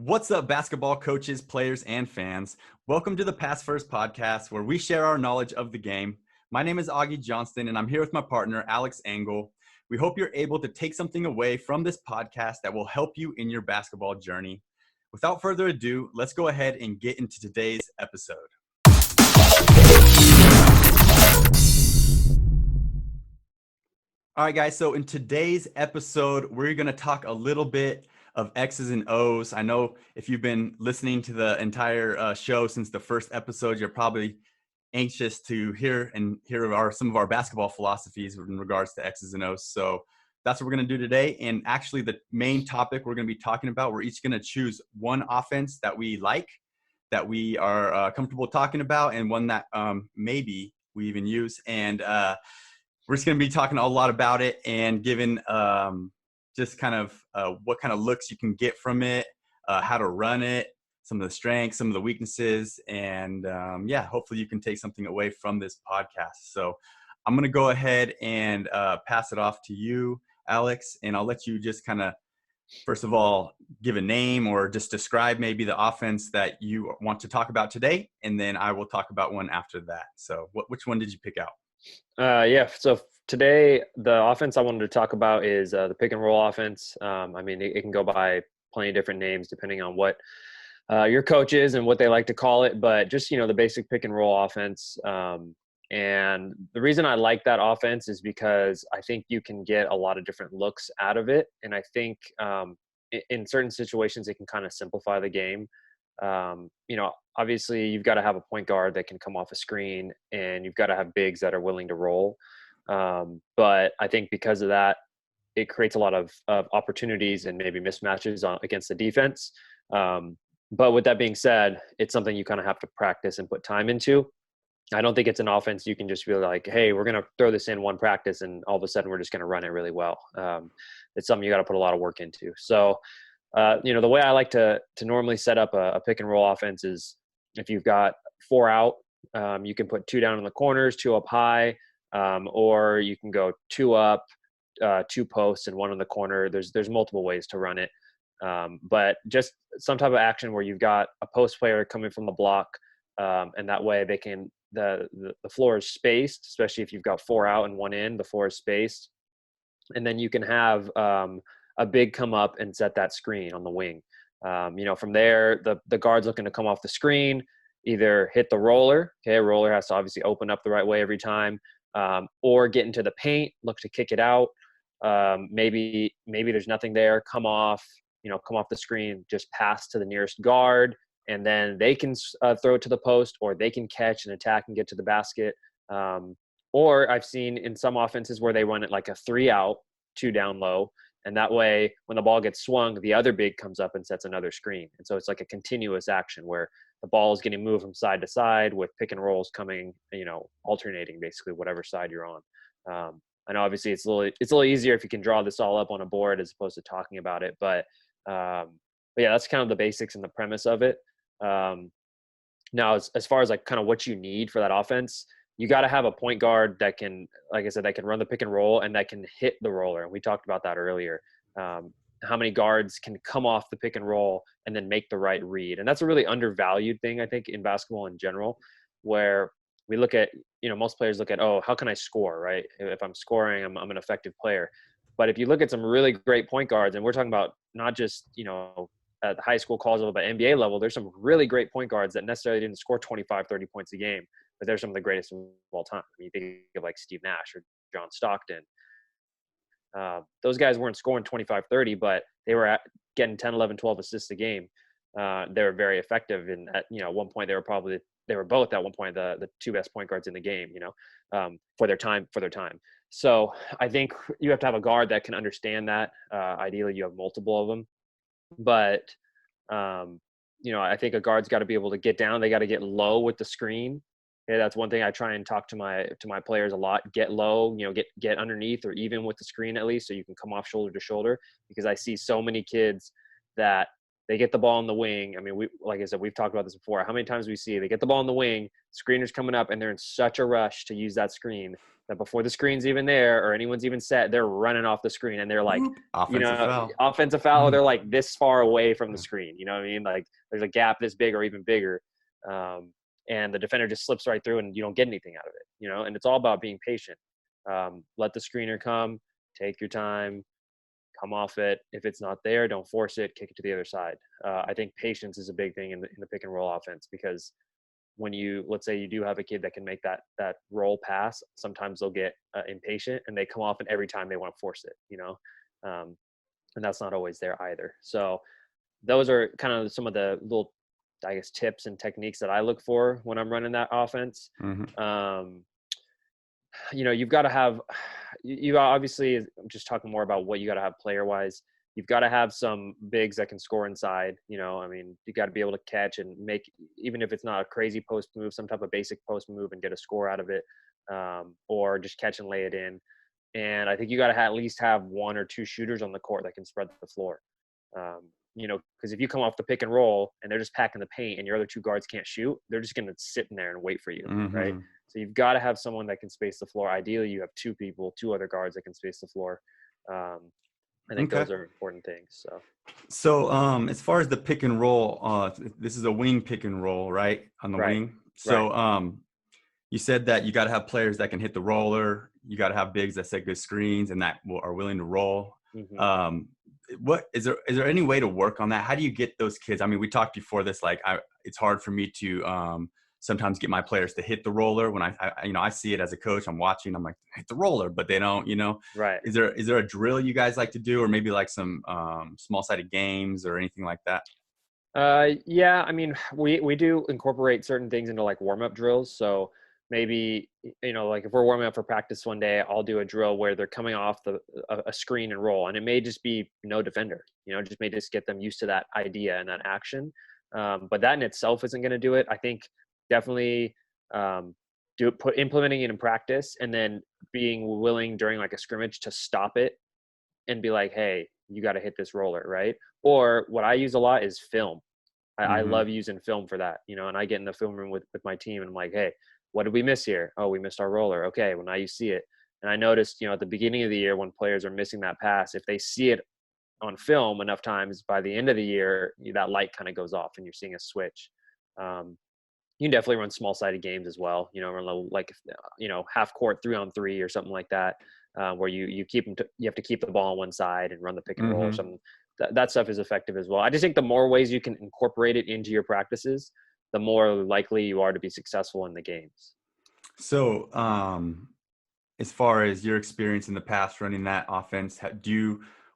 What's up, basketball coaches, players, and fans? Welcome to the Pass First podcast, where we share our knowledge of the game. My name is Augie Johnston, and I'm here with my partner, Alex Engel. We hope you're able to take something away from this podcast that will help you in your basketball journey. Without further ado, let's go ahead and get into today's episode. All right, guys, so in today's episode, we're going to talk a little bit of X's and O's. I know if you've been listening to the entire show since the first episode, you're probably anxious to hear some of our basketball philosophies in regards to X's and O's. So that's what we're going to do today. And actually, the main topic we're going to be talking about, we're each going to choose one offense that we like, that we are comfortable talking about, and one that maybe we even use. And we're just going to be talking a lot about it and giving just kind of what kind of looks you can get from it, how to run it, some of the strengths, some of the weaknesses, and hopefully you can take something away from this podcast. So I'm going to go ahead and pass it off to you, Alex, and I'll let you just kind of, first of all, give a name or just describe maybe the offense that you want to talk about today, and then I will talk about one after that. So which one did you pick out? So today, the offense I wanted to talk about is the pick and roll offense. It can go by plenty of different names depending on what your coach is and what they like to call it, but just, the basic pick and roll offense. And the reason I like that offense is because I think you can get a lot of different looks out of it. And I think in certain situations, it can kind of simplify the game. Obviously you've got to have a point guard that can come off a screen, and you've got to have bigs that are willing to roll. But I think because of that, it creates a lot of opportunities and maybe mismatches against the defense. But with that being said, it's something you kind of have to practice and put time into. I don't think it's an offense you can just be like, hey, we're going to throw this in one practice and all of a sudden we're just going to run it really well. It's something you got to put a lot of work into. So, the way I like to normally set up a pick and roll offense is if you've got 4 out, you can put 2 down in the corners, 2 up high, or you can go 2 up, 2 posts and 1 in the corner. There's multiple ways to run it. But just some type of action where you've got a post player coming from the block, and that way they can, the floor is spaced, especially if you've got 4 out and 1 in, the floor is spaced. And then you can have a big come up and set that screen on the wing. From there, the guard's looking to come off the screen, either hit the roller. Okay, roller has to obviously open up the right way every time, or get into the paint, look to kick it out. Maybe there's nothing there, come off the screen, just pass to the nearest guard, and then they can throw it to the post, or they can catch and attack and get to the basket. Or I've seen in some offenses where they run it like a 3 out, 2 down low. And that way, when the ball gets swung, the other big comes up and sets another screen. And so it's like a continuous action where the ball is getting moved from side to side with pick and rolls coming, alternating basically whatever side you're on. I know obviously it's a little easier if you can draw this all up on a board as opposed to talking about it. But yeah, that's kind of the basics and the premise of it. Now, as far as like kind of what you need for that offense, you got to have a point guard that can, like I said, that can run the pick and roll and that can hit the roller. And we talked about that earlier. How many guards can come off the pick and roll and then make the right read? And that's a really undervalued thing, I think, in basketball in general, where we look at, most players look at, oh, how can I score, right? If I'm scoring, I'm an effective player. But if you look at some really great point guards, and we're talking about not just, at the high school college level, but NBA level, there's some really great point guards that necessarily didn't score 25, 30 points a game, but they're some of the greatest of all time. I mean, you think of like Steve Nash or John Stockton. Those guys weren't scoring 25, 30, but they were getting 10, 11, 12 assists a game. They were very effective. And at one point, they were both at one point the 2 best point guards in the game, for their time. So I think you have to have a guard that can understand that. Ideally, you have multiple of them. But, I think a guard's got to be able to get down. They got to get low with the screen. Okay, that's one thing I try and talk to my players a lot. Get low, get underneath or even with the screen at least, so you can come off shoulder to shoulder. Because I see so many kids that they get the ball on the wing. I mean, like I said, we've talked about this before. How many times we see they get the ball on the wing, screener's coming up, and they're in such a rush to use that screen that before the screen's even there or anyone's even set, they're running off the screen and they're like, Offensive foul. Offensive foul. They're like this far away from the screen. You know what I mean? Like there's a gap this big or even bigger. And the defender just slips right through and you don't get anything out of it, and it's all about being patient. Let the screener come, take your time, come off it. If it's not there, don't force it, kick it to the other side. I think patience is a big thing in the pick and roll offense, because when let's say you do have a kid that can make that roll pass, sometimes they'll get impatient and they come off, and every time they want to force it, and that's not always there either. So those are kind of some of the little, I guess, tips and techniques that I look for when I'm running that offense. You've got to have, you obviously, I'm just talking more about what you got to have player wise. You've got to have some bigs that can score inside. I mean, you got to be able to catch and make, even if it's not a crazy post move, some type of basic post move and get a score out of it, or just catch and lay it in. And I think you got to at least have one or two shooters on the court that can spread the floor. Because if you come off the pick and roll and they're just packing the paint and your other two guards can't shoot, they're just going to sit in there and wait for you, right? So you've got to have someone that can space the floor. Ideally, you have two other guards that can space the floor. I think those are important things. So as far as the pick and roll, this is a wing pick and roll, right? On the wing. So you said that you got to have players that can hit the roller. You got to have bigs that set good screens and that are willing to roll. What is there any way to work on that? How do you get those kids? I mean, we talked before this, like it's hard for me to sometimes get my players to hit the roller when I see it as a coach. I'm watching, I'm like, hit the roller, but they don't, Right. Is there a drill you guys like to do, or maybe like some small sided games or anything like that? Yeah, I mean, we do incorporate certain things into like warm-up drills. So maybe, like if we're warming up for practice one day, I'll do a drill where they're coming off a screen and roll, and it may just be no defender, just may just get them used to that idea and that action. But that in itself isn't going to do it. I think definitely implementing it in practice, and then being willing during like a scrimmage to stop it and be like, hey, you got to hit this roller, right? Or what I use a lot is film. I love using film for that, and I get in the film room with my team and I'm like, hey, what did we miss here? Oh, we missed our roller. Okay, well, now you see it. And I noticed, at the beginning of the year when players are missing that pass, if they see it on film enough times, by the end of the year, that light kind of goes off and you're seeing a switch. You can definitely run small-sided games as well, run like, half court 3-on-3 or something like that, where you have to keep the ball on one side and run the pick and roll or something. That stuff is effective as well. I just think the more ways you can incorporate it into your practices, the more likely you are to be successful in the games. So, as far as your experience in the past running that offense,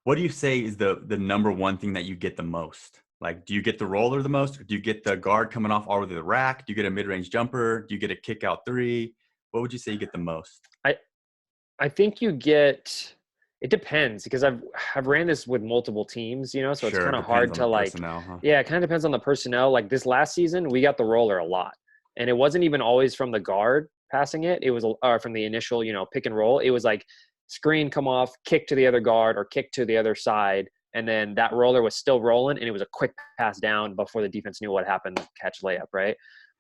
what do you say is the number one thing that you get the most? Like, do you get the roller the most? Or do you get the guard coming off all over the rack? Do you get a mid-range jumper? Do you get a kick out three? What would you say you get the most? I think you get, it depends, because I've ran this with multiple teams, so it's kind of hard to like, yeah, it kind of depends on the personnel. Like this last season, we got the roller a lot, and it wasn't even always from the guard passing it. It was from the initial, pick and roll. It was like screen, come off, kick to the other guard or kick to the other side. And then that roller was still rolling and it was a quick pass down before the defense knew what happened, catch layup. Right.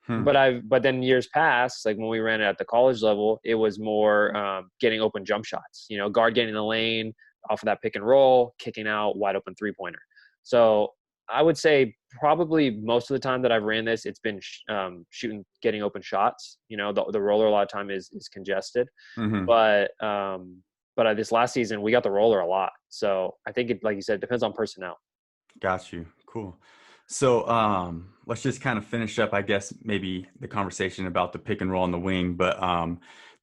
But then years past, like when we ran it at the college level, it was more getting open jump shots, guard getting in the lane off of that pick and roll, kicking out wide open 3-pointer. So I would say probably most of the time that I've ran this, it's been getting open shots. The roller a lot of time is congested, but this last season we got the roller a lot. So I think it, like you said, depends on personnel. Got you. Cool. So let's just kind of finish up, I guess, maybe the conversation about the pick and roll on the wing. But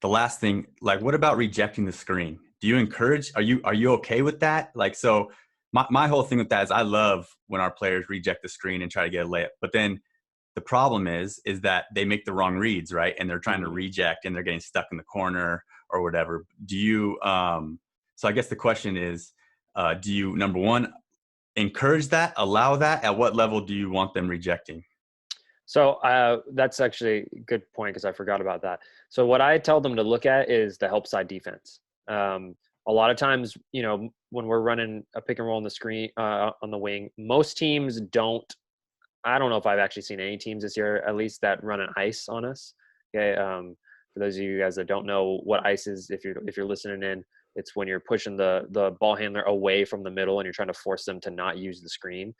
the last thing, like, what about rejecting the screen? Do you encourage? Are you okay with that? Like, so my whole thing with that is I love when our players reject the screen and try to get a layup. But then the problem is that they make the wrong reads, right? And they're trying to reject and they're getting stuck in the corner or whatever. Do you? So I guess the question is, do you, number one, encourage that, allow that? At what level do you want them rejecting? So that's actually a good point, because I forgot about that. So what I tell them to look at is the help side defense. a lot of times, when we're running a pick and roll on the screen, on the wing, most teams don't. I don't know if I've actually seen any teams this year, at least, that run an ice on us. Okay. For those of you guys that don't know what ice is, if you're listening in, it's when you're pushing the ball handler away from the middle and you're trying to force them to not use the screen.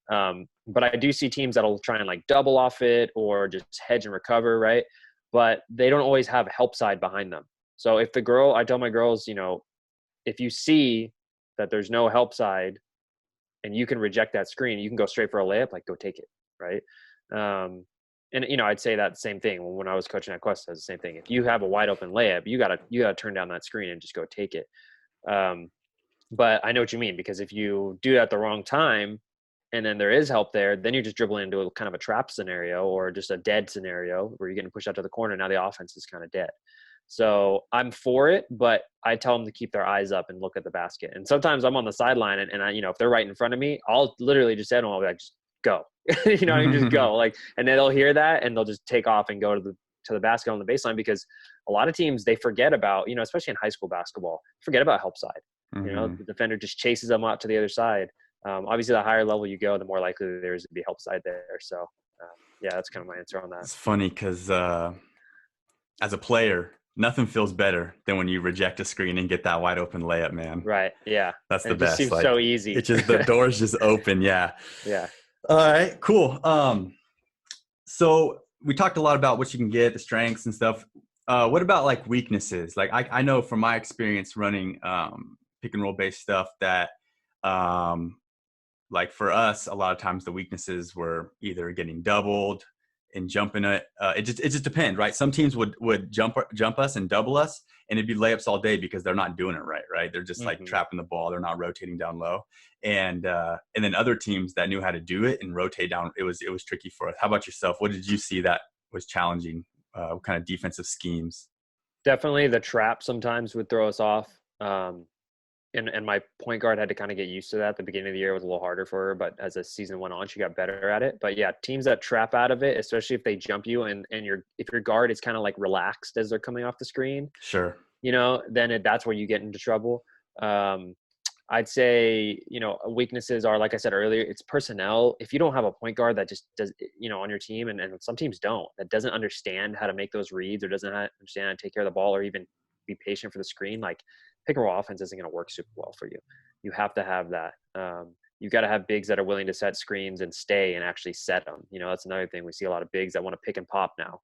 But I do see teams that'll try and like double off it or just hedge and recover, right? But they don't always have help side behind them. So if I tell my girls, if you see that there's no help side and you can reject that screen, you can go straight for a layup, like go take it, right? And I'd say that same thing when I was coaching at Quest. It was the same thing. If you have a wide open layup, you gotta turn down that screen and just go take it. But I know what you mean, because if you do that at the wrong time and then there is help there, then you're just dribbling into a kind of a trap scenario or just a dead scenario where you're getting pushed out to the corner. Now the offense is kind of dead. So I'm for it, but I tell them to keep their eyes up and look at the basket. And sometimes I'm on the sideline and I, if they're right in front of me, I'll literally just say to them, I'll be like, just go, just go. Like, and then they'll hear that and they'll just take off and go to the basket on the baseline, because a lot of teams, they forget about, especially in high school basketball, forget about help side. Mm-hmm. The defender just chases them out to the other side. Obviously the higher level you go, the more likely there is to be help side there. So yeah, that's kind of my answer on that. It's funny because as a player, nothing feels better than when you reject a screen and get that wide open layup, man. Right. Yeah. That's the it just best. seems so easy. It's just, the door's just open. Yeah. Yeah. All right, cool. So we talked a lot about what you can get, the strengths and stuff. What about like weaknesses? Like I know from my experience running pick and roll based stuff that like for us, a lot of times the weaknesses were either getting doubled and jumping it. It just depends, right? Some teams would jump us and double us, and it'd be layups all day because they're not doing it right? They're just like trapping the ball. They're not rotating down low. And then other teams that knew how to do it and rotate down, it was tricky for us. How about yourself? What did you see that was challenging? What kind of defensive schemes? Definitely the trap sometimes would throw us off. And my point guard had to kind of get used to that. The beginning of the year was a little harder for her, but as the season went on, she got better at it. But yeah, teams that trap out of it, especially if they jump you and if your guard is kind of like relaxed as they're coming off the screen, sure, then that's where you get into trouble. I'd say, weaknesses are, like I said earlier, it's personnel. If you don't have a point guard that just does, on your team, and some teams don't, that doesn't understand how to make those reads or doesn't understand how to take care of the ball or even be patient for the screen, like pick and roll offense isn't going to work super well for you. You have to have that. You got to have bigs that are willing to set screens and stay and actually set them. That's another thing. We see a lot of bigs that want to pick and pop now.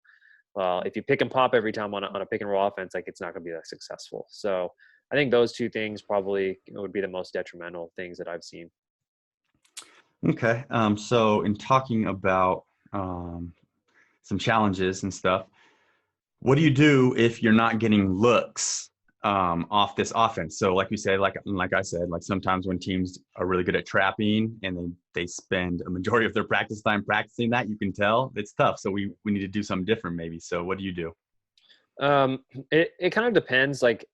Well, if you pick and pop every time on a pick and roll offense, like it's not going to be that successful. So I think those two things probably would be the most detrimental things that I've seen. Okay. So in talking about some challenges and stuff, what do you do if you're not getting looks off this offense? So like we said, like I said, like sometimes when teams are really good at trapping and then they spend a majority of their practice time practicing that, you can tell it's tough. So we need to do something different maybe. So what do you do? It kind of depends. Like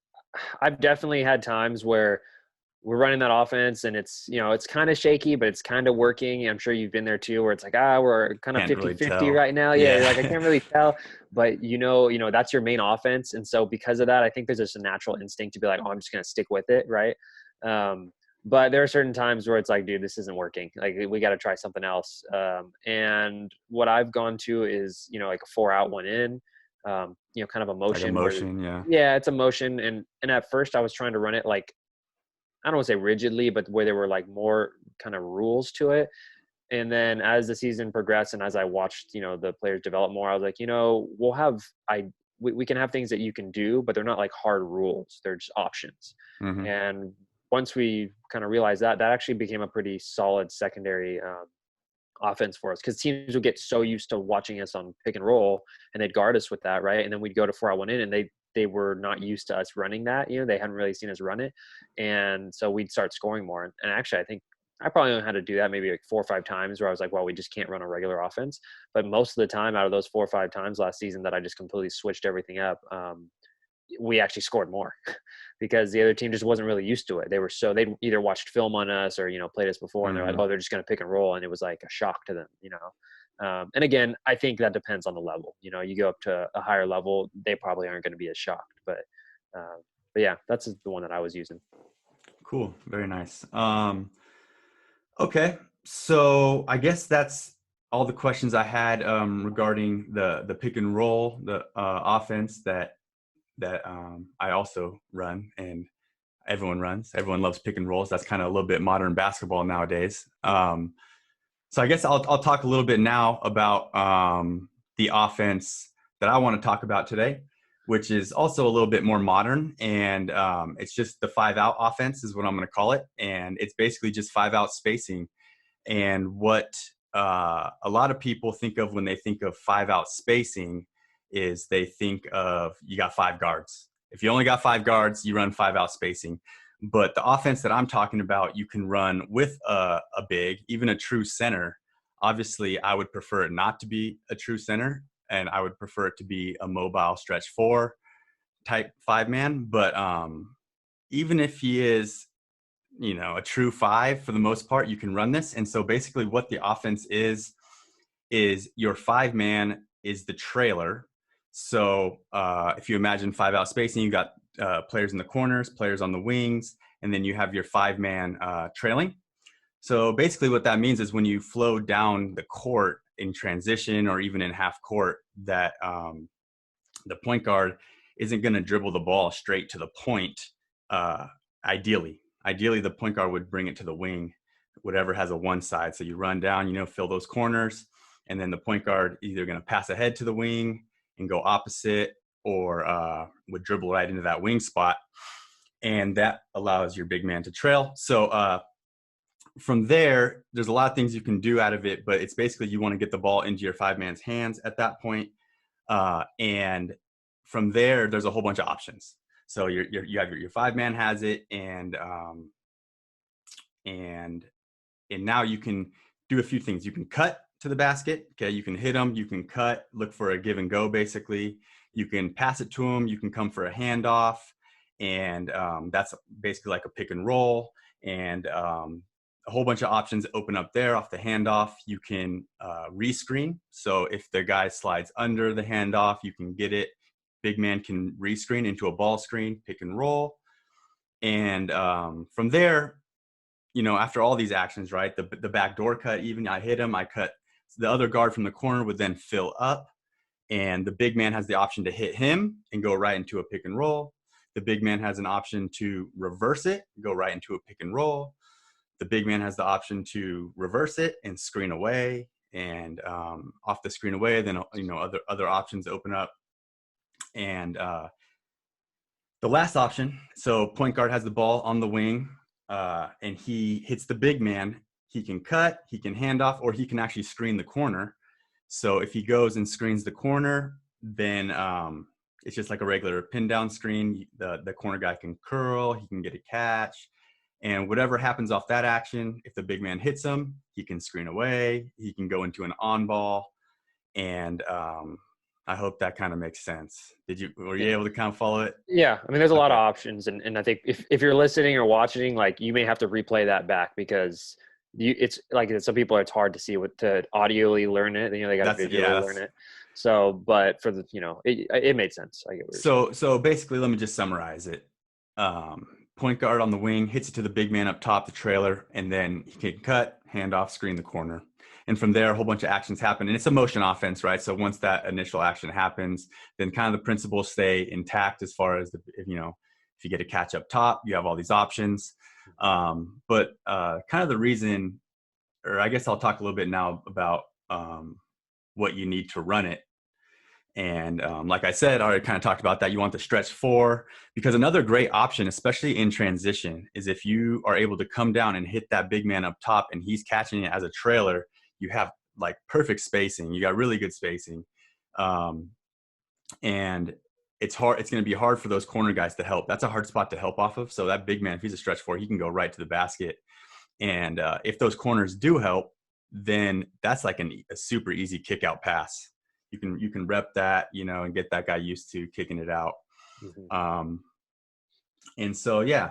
I've definitely had times where we're running that offense and it's, it's kind of shaky, but it's kind of working. I'm sure you've been there too, where it's like, we're kind of 50-50 right now. Yeah. Like I can't really tell, but that's your main offense. And so because of that, I think there's just a natural instinct to be like, I'm just going to stick with it. Right. But there are certain times where it's like, dude, this isn't working. Like we got to try something else. And what I've gone to is, like a 4 out, 1 in, kind of a motion. Like a motion, yeah. Yeah, it's a motion. And at first I was trying to run it like, I don't want to say rigidly, but where there were like more kind of rules to it. And then as the season progressed and as I watched, the players develop more, I was like, we can have things that you can do, but they're not like hard rules. They're just options. Mm-hmm. And once we kind of realized that actually became a pretty solid secondary offense for us, because teams would get so used to watching us on pick and roll and they'd guard us with that. Right. And then we'd go to 4 out, 1 in and they were not used to us running that, they hadn't really seen us run it. And so we'd start scoring more. And actually, I think I probably only had to do that maybe like 4 or 5 times where I was like, well, we just can't run a regular offense. But most of the time out of those 4 or 5 times last season that I just completely switched everything up, we actually scored more because the other team just wasn't really used to it. They'd either watched film on us or, played us before and they're like, oh, they're just going to pick and roll. And it was like a shock to them, and again, I think that depends on the level. You go up to a higher level, they probably aren't going to be as shocked. But yeah, that's the one that I was using. Cool. Very nice. Okay. So I guess that's all the questions I had regarding the pick and roll, the offense that I also run, and everyone runs. Everyone loves pick and rolls. That's kind of a little bit modern basketball nowadays. So I guess I'll talk a little bit now about the offense that I want to talk about today, which is also a little bit more modern, and it's just the 5-out offense is what I'm going to call it, and it's basically just 5-out spacing. And what a lot of people think of when they think of 5-out spacing is they think of you got 5 guards. If you only got 5 guards, you run 5-out spacing. But the offense that I'm talking about, you can run with a big, even a true center. Obviously, I would prefer it not to be a true center, and I would prefer it to be a mobile stretch 4 type 5-man. But even if he is, a true 5 for the most part, you can run this. And so basically what the offense is your 5-man is the trailer. So if you imagine 5-out spacing, you got players in the corners, players on the wings, and then you have your 5-man trailing. So basically what that means is when you flow down the court in transition or even in half court, that the point guard isn't going to dribble the ball straight to the point. Ideally, the point guard would bring it to the wing, whatever has a one side. So you run down, fill those corners, and then the point guard either going to pass ahead to the wing and go opposite, or would dribble right into that wing spot. And that allows your big man to trail. So from there, there's a lot of things you can do out of it, but it's basically you want to get the ball into your 5-man's hands at that point. And from there, there's a whole bunch of options. So you have your 5-man has it, and now you can do a few things. You can cut to the basket. Okay, you can hit them. You can cut, look for a give and go. Basically, you can pass it to them. You can come for a handoff, and that's basically like a pick and roll. And a whole bunch of options open up there off the handoff. You can rescreen. So if the guy slides under the handoff, you can get it. Big man can rescreen into a ball screen, pick and roll. And from there, after all these actions, right, the backdoor cut, even I hit him, I cut. The other guard from the corner would then fill up, and the big man has the option to hit him and go right into a pick and roll. The big man has an option to reverse it, go right into a pick and roll. The big man has the option to reverse it and screen away, and off the screen away, then other options open up. And the last option, so point guard has the ball on the wing, and he hits the big man. He can cut, he can hand off, or he can actually screen the corner. So if he goes and screens the corner, then it's just like a regular pin down screen. The corner guy can curl, he can get a catch. And whatever happens off that action, if the big man hits him, he can screen away. He can go into an on ball. And I hope that kind of makes sense. Were you able to kind of follow it? Yeah. I mean, there's a lot of Okay. options. And I think if you're listening or watching, like, you may have to replay that back, because it's like, some people, it's hard to see to audioly learn it. They got to visually learn it. So, but for the, it made sense. I get what you're saying. So basically, let me just summarize it. Point guard on the wing hits it to the big man up top, the trailer, and then he can cut, hand off, screen the corner. And from there, a whole bunch of actions happen. And it's a motion offense, right? So once that initial action happens, then kind of the principles stay intact as far as if you get a catch up top, you have all these options. But kind of the reason, or I guess I'll talk a little bit now about what you need to run it. And like I said, I already kind of talked about that. You want the stretch 4, because another great option, especially in transition, is if you are able to come down and hit that big man up top and he's catching it as a trailer, you have like perfect spacing. You got really good spacing. And it's hard. It's going to be hard for those corner guys to help. That's a hard spot to help off of. So that big man, if he's a stretch 4, he can go right to the basket. And if those corners do help, then that's like a super easy kick out pass. You can rep that, and get that guy used to kicking it out. Mm-hmm. And so, yeah,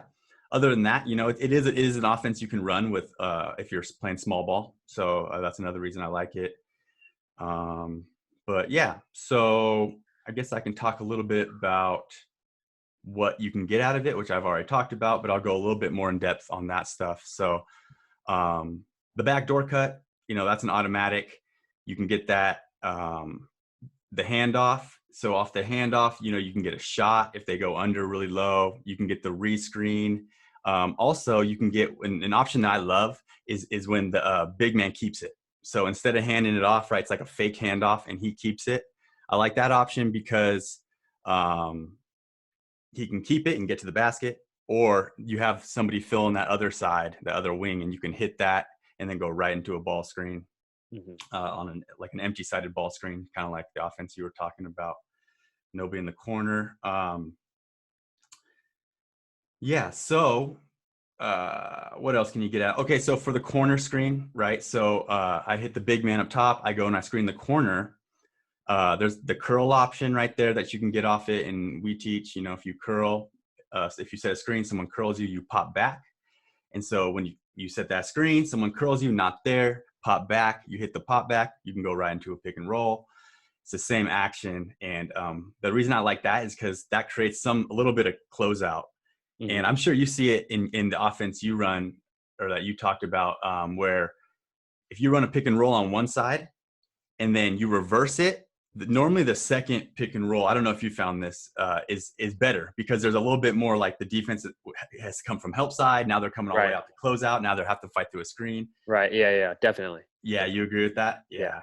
other than that, it is an offense you can run with if you're playing small ball. So that's another reason I like it. But yeah, so I guess I can talk a little bit about what you can get out of it, which I've already talked about, but I'll go a little bit more in depth on that stuff. So the backdoor cut, that's an automatic. You can get that. The handoff. So off the handoff, you can get a shot if they go under really low. You can get the rescreen. Also, you can get an option that I love is when the big man keeps it. So instead of handing it off, right, it's like a fake handoff and he keeps it. I like that option because he can keep it and get to the basket, or you have somebody fill in that other side, the other wing, and you can hit that and then go right into a ball screen on like an empty sided ball screen, kind of like the offense you were talking about. Nobody in the corner. So what else can you get at? Okay, so for the corner screen, right? So I hit the big man up top. I go and I screen the corner. There's the curl option right there that you can get off it. And we teach, if you curl, if you set a screen, someone curls you, you pop back. And so when you set that screen, someone curls you, not there, pop back, you hit the pop back, you can go right into a pick and roll. It's the same action. And the reason I like that is because that creates a little bit of closeout. And I'm sure you see it in the offense you run, or that you talked about, where if you run a pick and roll on one side and then you reverse it, normally the second pick and roll, I don't know if you found this, is better because there's a little bit more like the defense has come from help side. Now they're coming all the way out to close out. Now they have to fight through a screen. Right. Yeah, definitely. Yeah. You agree with that? Yeah.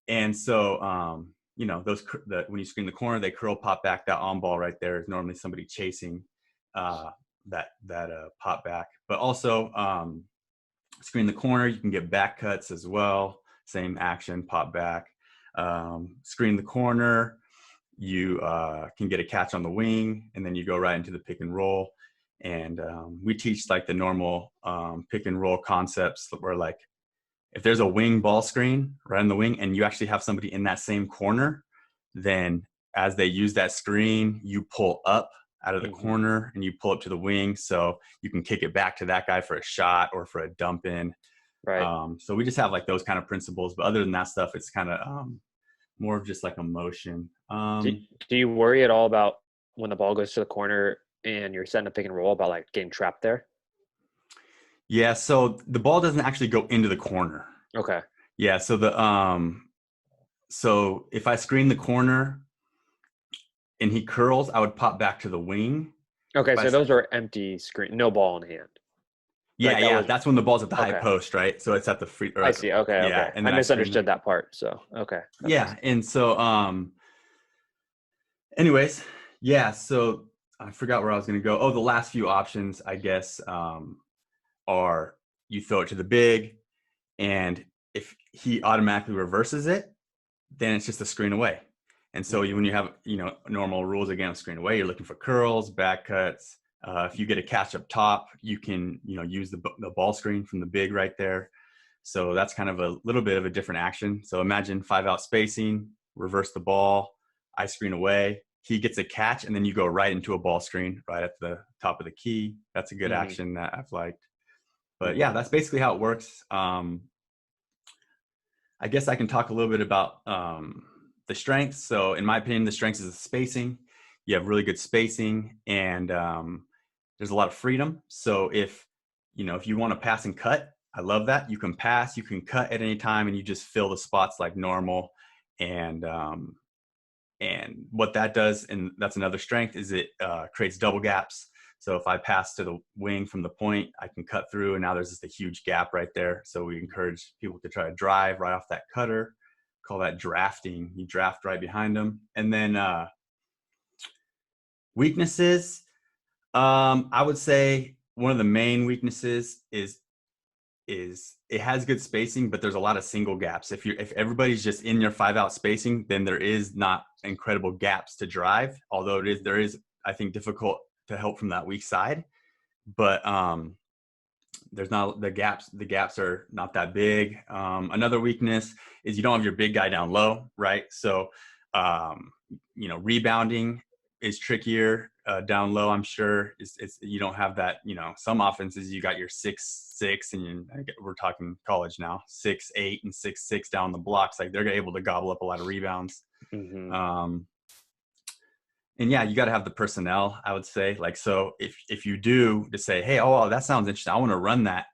And so, when you screen the corner, they curl, pop back. That on ball right there is normally somebody chasing that pop back. But also screen the corner, you can get back cuts as well. Same action, pop back. Screen the corner, you can get a catch on the wing, and then you go right into the pick and roll. And we teach like the normal pick and roll concepts where like if there's a wing ball screen right on the wing and you actually have somebody in that same corner, then as they use that screen, you pull up out of the corner and you pull up to the wing. So you can kick it back to that guy for a shot or for a dump in. Right. So we just have like those kind of principles. But other than that stuff, it's kind of more of just like emotion. Do you worry at all about when the ball goes to the corner and you're setting a pick and roll about like getting trapped there? Yeah. So the ball doesn't actually go into the corner. Okay. Yeah. So so if I screen the corner and he curls, I would pop back to the wing. Okay. So those are empty screen, no ball in hand. Yeah, that's when the ball's at the high post, right? So it's at the free. I see. Okay. Yeah, okay. And I misunderstood that part. So okay. And so anyways, so I forgot where I was going to go. Oh, the last few options, I guess, are you throw it to the big, and if he automatically reverses it, then it's just a screen away. And so when you have normal rules again of screen away, you're looking for curls, back cuts. If you get a catch up top, you can use the ball screen from the big right there. So that's kind of a little bit of a different action. So imagine 5-out spacing, reverse the ball, I screen away, he gets a catch, and then you go right into a ball screen right at the top of the key. That's a good action that I've liked. But yeah, that's basically how it works. I guess I can talk a little bit about the strengths. So in my opinion, the strengths is the spacing. You have really good spacing, and there's a lot of freedom. So if you want to pass and cut, I love that. You can pass, you can cut at any time, and you just fill the spots like normal. And what that does, and that's another strength, is it creates double gaps. So if I pass to the wing from the point, I can cut through, and now there's just a huge gap right there. So we encourage people to try to drive right off that cutter. Call that drafting. You draft right behind them. And then weaknesses, I would say one of the main weaknesses is it has good spacing, but there's a lot of single gaps. If everybody's just in your 5-out spacing, then there is not incredible gaps to drive. Although there is, I think, difficult to help from that weak side, but there's not the gaps. The gaps are not that big. Another weakness is you don't have your big guy down low, right? So rebounding is trickier down low. I'm sure it's you don't have that. Some offenses you got your 6'6", and we're talking college now, 6'8" and 6'6" down the blocks. Like they're able to gobble up a lot of rebounds. And yeah, you got to have the personnel, I would say. Like, so if you do to say, hey, oh, that sounds interesting, I want to run that.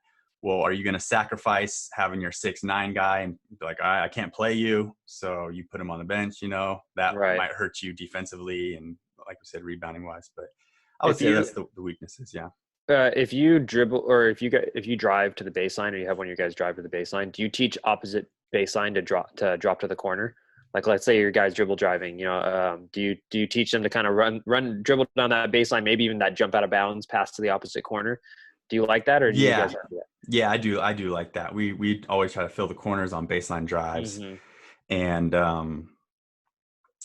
Well, are you going to sacrifice having your 6'9" guy and be like, all right, I can't play you, so you put him on the bench? That Right. might hurt you defensively and, like we said, rebounding wise. But I would If say you that's the weaknesses. Yeah. if you dribble, or if you drive to the baseline, or you have one of your guys drive to the baseline, do you teach opposite baseline to drop to the corner? Like, let's say your guys dribble driving, do you teach them to kind of dribble down that baseline, maybe even that jump out of bounds pass to the opposite corner? Do you like that, or do you guys Yeah. not do that? Yeah, I do like that. We always try to fill the corners on baseline drives. Hmm. And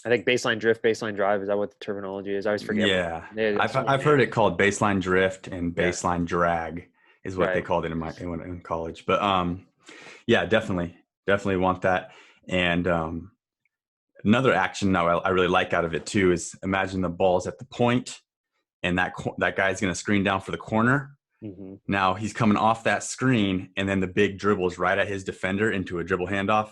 I think baseline drift, baseline drive, is that what the terminology is? I always forget what yeah, so many I've heard it names. called baseline drift and Yeah, baseline drag is what they right. called it in college. But yeah, definitely want that. And another action now I really like out of it too is imagine the ball's at the point and that guy's going to screen down for the corner. Hmm. Now he's coming off that screen, and then the big dribble is right at his defender into a dribble handoff.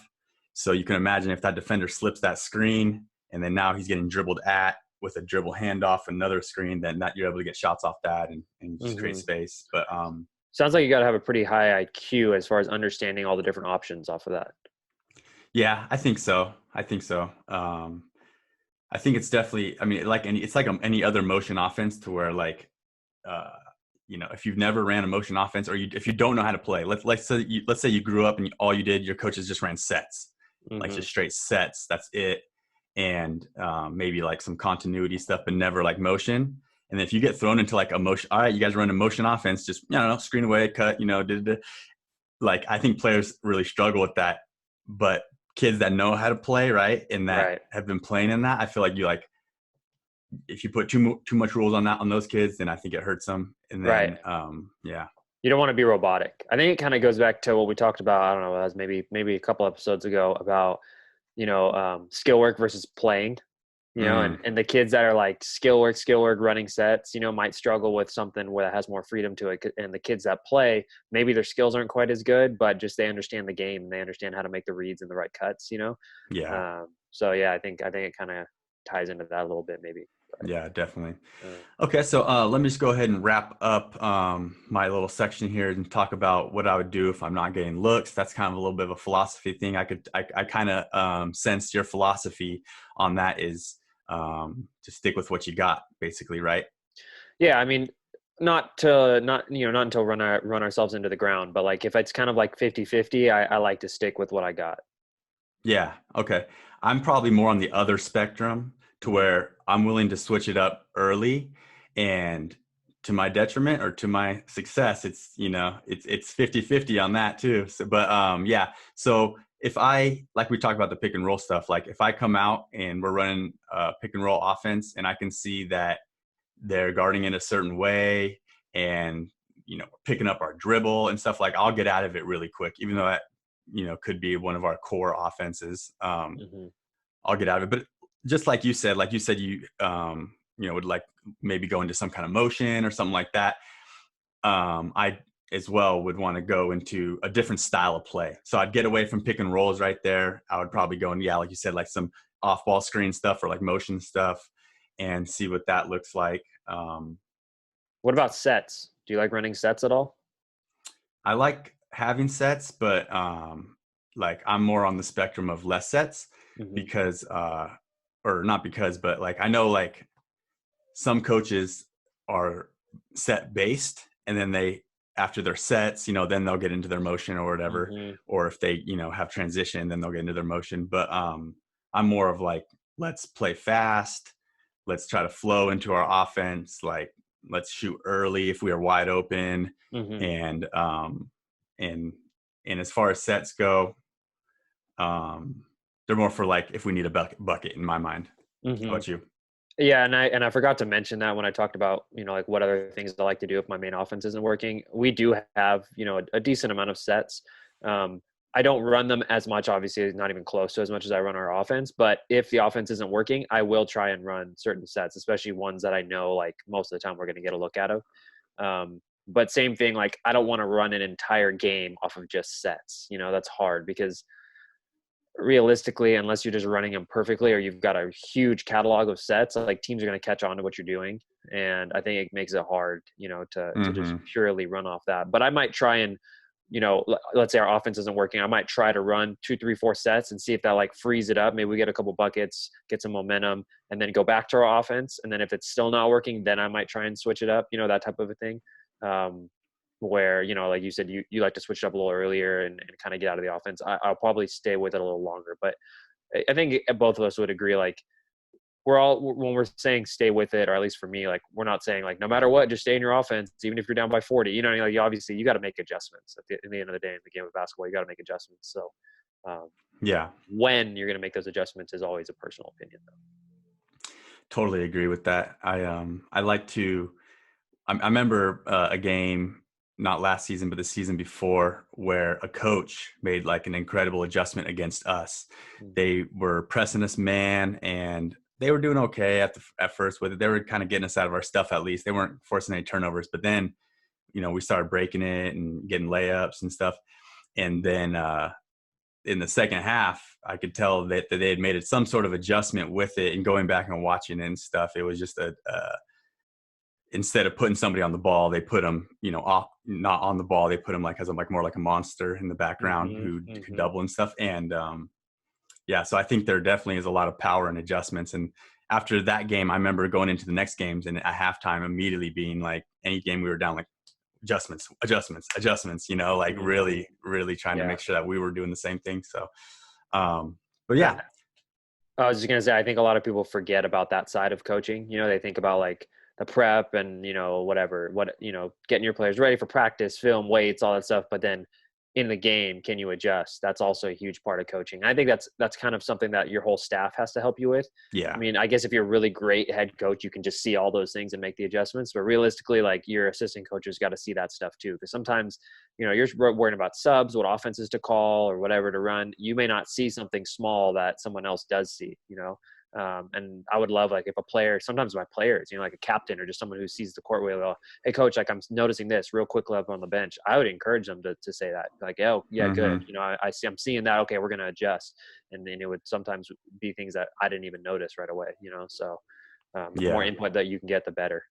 So you can imagine if that defender slips that screen, and then now he's getting dribbled at with a dribble handoff, another screen, then that you're able to get shots off that and just create Hmm. space. But Sounds like you got to have a pretty high IQ as far as understanding all the different options off of that. yeah, I think so. I think so. I think it's definitely. I mean, it's like any other motion offense to where like uh, if you've never ran a motion offense or if you don't know how to play, let's say you grew up and all you did, your coaches just ran sets, like Hmm. just straight sets. That's it. And maybe like some continuity stuff, but never like motion. And if you get thrown into like a motion, all right, you guys run a motion offense, just, screen away, cut, like, I think players really struggle with that, but kids that know how to play, right. And that Right. have been playing in that, I feel like if you put too much rules on those kids, then I think it hurts them. And Right. then, yeah, You don't want to be robotic. I think it kind of goes back to what we talked about. I don't know, it was maybe a couple episodes ago about skill work versus playing. mm, And the kids that are like skill work, running sets, might struggle with something where that has more freedom to it. And the kids that play, maybe their skills aren't quite as good, but just they understand the game and they understand how to make the reads and the right cuts. yeah, So yeah, I think it kind of ties into that a little bit, maybe. yeah, definitely. But, Okay, so let me just go ahead and wrap up my little section here and talk about what I would do if I'm not getting looks. That's kind of a little bit of a philosophy thing. I kind of sense your philosophy on that is to stick with what you got, basically, right? yeah, I mean, not until run ourselves into the ground, but like if it's kind of like 50-50, I like to stick with what I got. Yeah. Okay. I'm probably more on the other spectrum to Hmm. where I'm willing to switch it up early and to my detriment or to my success, it's 50-50 on that too. So, but yeah. So if like we talked about the pick and roll stuff, like if I come out and we're running pick and roll offense and I can see that they're guarding in a certain way and, picking up our dribble and stuff, like I'll get out of it really quick, even though that, could be one of our core offenses. Hmm. I'll get out of it. But just you would like maybe go into some kind of motion or something like that. I as well would want to go into a different style of play. So I'd get away from pick and rolls right there. I would probably go in, yeah, like you said, like some off ball screen stuff or like motion stuff and see what that looks like. What about sets? Do you like running sets at all? I like having sets, but like I'm more on the spectrum of less sets Hmm. because or not because, but like I know like some coaches are set based and then they after their sets, then they'll get into their motion or whatever. Hmm. Or if they, have transition, then they'll get into their motion. But I'm more of like, let's play fast, let's try to flow into our offense, like let's shoot early if we are wide open. Hmm. And and and as far as sets go, um they're more for like if we need a bucket in my mind. How Hmm. about you? Yeah, and I forgot to mention that when I talked about like what other things I like to do if my main offense isn't working. We do have a decent amount of sets. Um, I don't run them as much, obviously, not even close to as much as I run our offense. But if the offense isn't working, I will try and run certain sets, especially ones that I know like most of the time we're going to get a look out of. But same thing, like I don't want to run an entire game off of just sets. That's hard because realistically, unless you're just running them perfectly or you've got a huge catalog of sets, like teams are going to catch on to what you're doing. And I think it makes it hard, to just Mm-hmm. purely run off that. But I might try and, let's say our offense isn't working. I might try to run 2, 3, 4 sets and see if that like frees it up. Maybe we get a couple buckets, get some momentum, and then go back to our offense. And then if it's still not working, then I might try and switch it up, that type of a thing. Where, like you said, you like to switch it up a little earlier and kind of get out of the offense. I'll probably stay with it a little longer. But I think both of us would agree, like, when we're saying stay with it, or at least for me, like, we're not saying like no matter what, just stay in your offense, even if you're down by 40. Like, obviously you got to make adjustments in the end of the day in the game of basketball. You got to make adjustments. So Yeah, when you're going to make those adjustments is always a personal opinion, though. totally agree with that. I like to. I remember a game, not last season, but the season before, where a coach made like an incredible adjustment against us. They were pressing us man, and they were doing okay at first with it. They were kind of getting us out of our stuff at least. They weren't forcing any turnovers, but then, we started breaking it and getting layups and stuff. And then in the second half, I could tell that they had made some sort of adjustment with it, and going back and watching it and stuff, it was just instead of putting somebody on the ball, they put them, off, not on the ball. They put them like as more like a monster in the background who could double and stuff. And yeah, so I think there definitely is a lot of power in adjustments. And after that game, I remember going into the next games and at halftime immediately being like, any game we were down, like adjustments, like really, really trying to make sure that we were doing the same thing. So, but yeah. I was just going to say, I think a lot of people forget about that side of coaching. They think about like the prep and, getting your players ready for practice, film, weights, all that stuff. But then in the game, can you adjust? That's also a huge part of coaching. I think that's kind of something that your whole staff has to help you with. Yeah. I mean, I guess if you're a really great head coach, you can just see all those things and make the adjustments. But realistically, like, your assistant coaches got to see that stuff too. Because sometimes, you're worrying about subs, what offenses to call or whatever to run. You may not see something small that someone else does see, and I would love, like, if a player, sometimes my players, like a captain or just someone who sees the court really well, hey coach, like, I'm noticing this real quickly up on the bench. I would encourage them to say that, like, oh yeah, good. I'm seeing that. Okay, we're going to adjust. And then it would sometimes be things that I didn't even notice right away, so the more input that you can get, the better.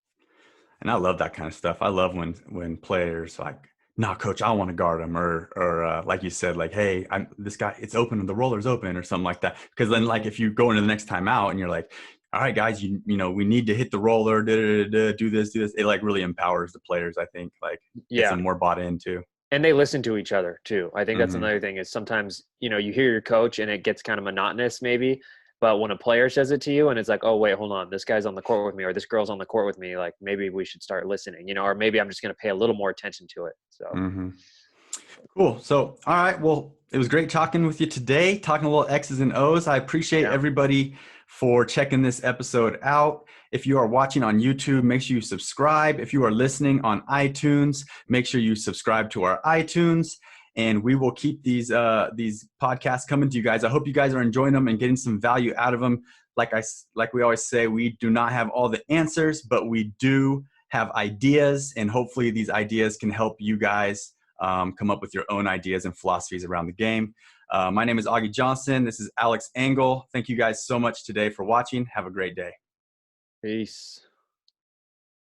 And I love that kind of stuff. I love when players like, nah, coach, I want to guard him, or like you said, like, hey, this guy, it's open, the roller's open, or something like that. Because then, like, if you go into the next time out and you're like, all right, guys, we need to hit the roller, do this, it like really empowers the players. I think, like, gets them more bought into. And they listen to each other too. I think that's another thing, is sometimes, you hear your coach and it gets kind of monotonous maybe. But when a player says it to you and it's like, oh, wait, hold on, this guy's on the court with me, or this girl's on the court with me, like, maybe we should start listening, or maybe I'm just going to pay a little more attention to it. So Cool. So, all right. Well, it was great talking with you today, talking a little X's and O's. I appreciate everybody for checking this episode out. If you are watching on YouTube, make sure you subscribe. If you are listening on iTunes, make sure you subscribe to our iTunes. And we will keep these podcasts coming to you guys. I hope you guys are enjoying them and getting some value out of them. Like we always say, we do not have all the answers, but we do have ideas. And hopefully these ideas can help you guys come up with your own ideas and philosophies around the game. My name is Augie Johnson. This is Alex Engel. Thank you guys so much today for watching. Have a great day. Peace.